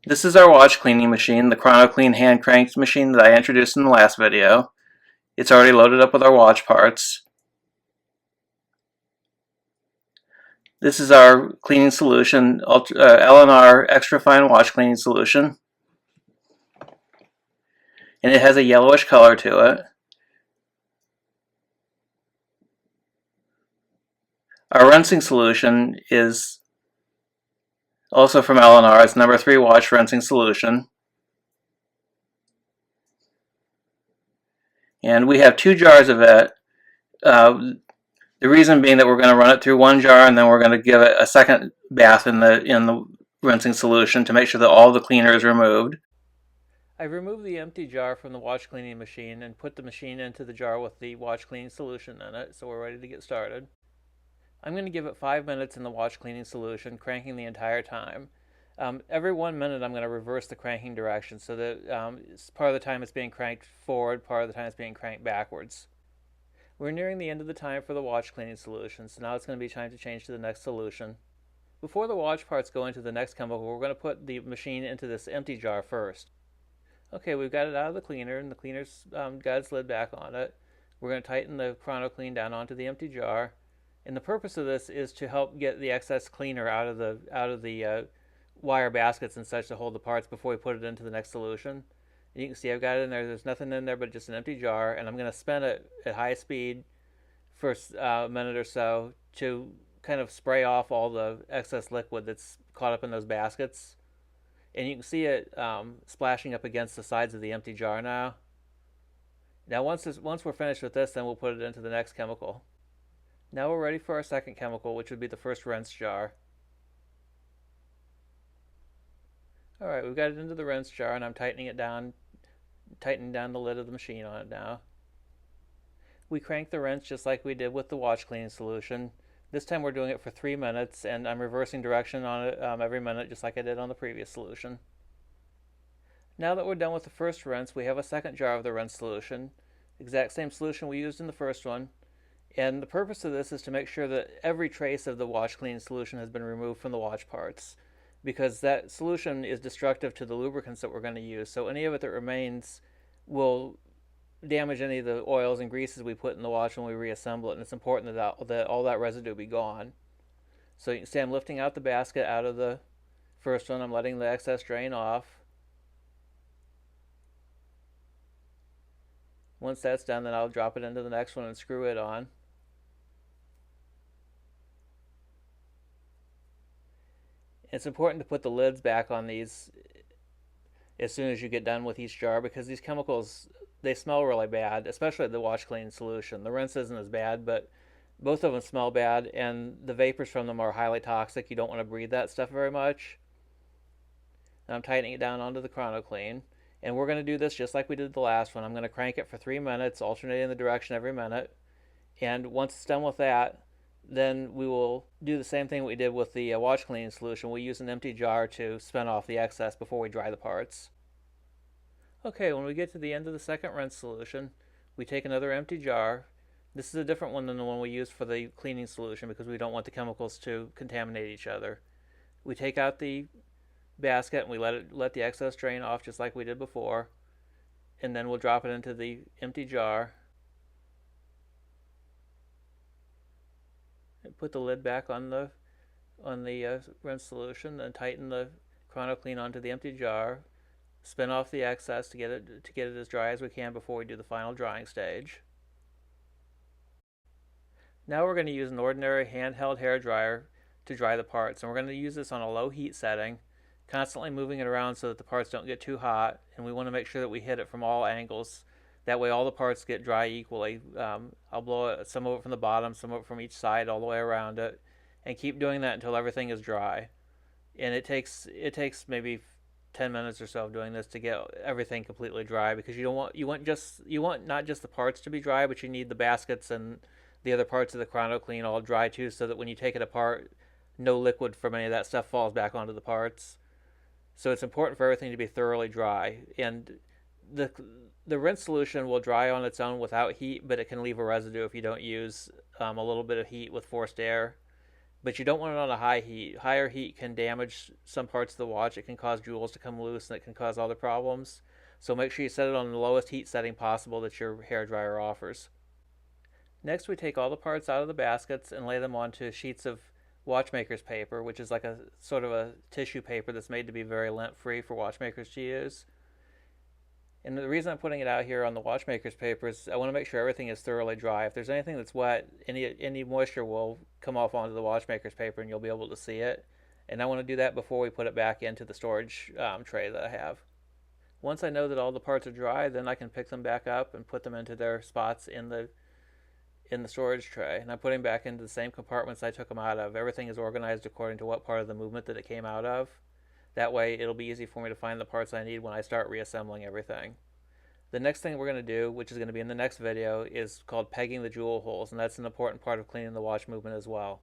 This is our watch cleaning machine, the ChronoClean hand cranked machine that I introduced in the last video. It's already loaded up with our watch parts. This is our cleaning solution, L&R Extra Fine Watch Cleaning Solution. And it has a yellowish color to it. Our rinsing solution is also from L&R. It's number 3 watch rinsing solution. And we have 2 jars of it. The reason being that we're going to run it through one jar and then we're going to give it a second bath in the rinsing solution to make sure that all the cleaner is removed. I removed the empty jar from the watch cleaning machine and put the machine into the jar with the watch cleaning solution in it, so we're ready to get started. I'm going to give it 5 minutes in the watch cleaning solution, cranking the entire time. Every 1 minute I'm going to reverse the cranking direction so that part of the time it's being cranked forward, part of the time it's being cranked backwards. We're nearing the end of the time for the watch cleaning solution, so now it's going to be time to change to the next solution. Before the watch parts go into the next chemical, we're going to put the machine into this empty jar first. Okay, we've got it out of the cleaner, and the cleaner's got its lid back on it. We're going to tighten the ChronoClean down onto the empty jar, and the purpose of this is to help get the excess cleaner out of the wire baskets and such to hold the parts before we put it into the next solution. And you can see I've got it in there. There's nothing in there but just an empty jar, and I'm going to spin it at high speed for a minute or so to kind of spray off all the excess liquid that's caught up in those baskets. And you can see it splashing up against the sides of the empty jar now. Now once we're finished with this, then we'll put it into the next chemical. Now we're ready for our second chemical, which would be the first rinse jar. Alright, we've got it into the rinse jar, and I'm tightening down the lid of the machine on it now. We crank the rinse just like we did with the watch cleaning solution. This time we're doing it for 3 minutes, and I'm reversing direction on it every minute just like I did on the previous solution. Now that we're done with the first rinse, we have a second jar of the rinse solution. Exact same solution we used in the first one. And the purpose of this is to make sure that every trace of the watch cleaning solution has been removed from the watch parts, because that solution is destructive to the lubricants that we're going to use. So any of it that remains will damage any of the oils and greases we put in the watch when we reassemble it, and it's important that all that residue be gone. So you can see I'm lifting out the basket out of the first one. I'm letting the excess drain off. Once that's done, then I'll drop it into the next one and screw it on. It's important to put the lids back on these as soon as you get done with each jar, because these chemicals, they smell really bad, especially the watch cleaning solution. The rinse isn't as bad, but both of them smell bad, and the vapors from them are highly toxic. You don't want to breathe that stuff very much. Now I'm tightening it down onto the ChronoClean, and we're going to do this just like we did the last one. I'm going to crank it for 3 minutes, alternating the direction every minute, and once it's done with that, then we will do the same thing we did with the watch cleaning solution. We'll use an empty jar to spin off the excess before we dry the parts. Okay, when we get to the end of the second rinse solution, we take another empty jar. This is a different one than the one we used for the cleaning solution because we don't want the chemicals to contaminate each other. We take out the basket and we let the excess drain off just like we did before, and then we'll drop it into the empty jar. Put the lid back on the rinse solution, and tighten the ChronoClean onto the empty jar. Spin off the excess to get it as dry as we can before we do the final drying stage. Now we're going to use an ordinary handheld hair dryer to dry the parts, and we're going to use this on a low heat setting, constantly moving it around so that the parts don't get too hot, and we want to make sure that we hit it from all angles. That way all the parts get dry equally. I'll blow some of it from the bottom, some of it from each side, all the way around it, and keep doing that until everything is dry. And it takes maybe 10 minutes or so of doing this to get everything completely dry, because you want not just the parts to be dry, but you need the baskets and the other parts of the ChronoClean all dry too, so that when you take it apart, no liquid from any of that stuff falls back onto the parts. So it's important for everything to be thoroughly dry. And the rinse solution will dry on its own without heat, but it can leave a residue if you don't use a little bit of heat with forced air. but you don't want it on a high heat. Higher heat can damage some parts of the watch. It can cause jewels to come loose and it can cause other problems. So make sure you set it on the lowest heat setting possible that your hairdryer offers. Next, we take all the parts out of the baskets and lay them onto sheets of watchmaker's paper, which is like a sort of a tissue paper that's made to be very lint free for watchmakers to use. And the reason I'm putting it out here on the watchmaker's paper is I want to make sure everything is thoroughly dry. If there's anything that's wet, any moisture will come off onto the watchmaker's paper and you'll be able to see it. And I want to do that before we put it back into the storage tray that I have. Once I know that all the parts are dry, then I can pick them back up and put them into their spots in the storage tray. And I'm putting back into the same compartments I took them out of. Everything is organized according to what part of the movement that it came out of. That way it'll be easy for me to find the parts I need when I start reassembling everything. The next thing we're going to do, which is going to be in the next video, is called pegging the jewel holes, and that's an important part of cleaning the watch movement as well.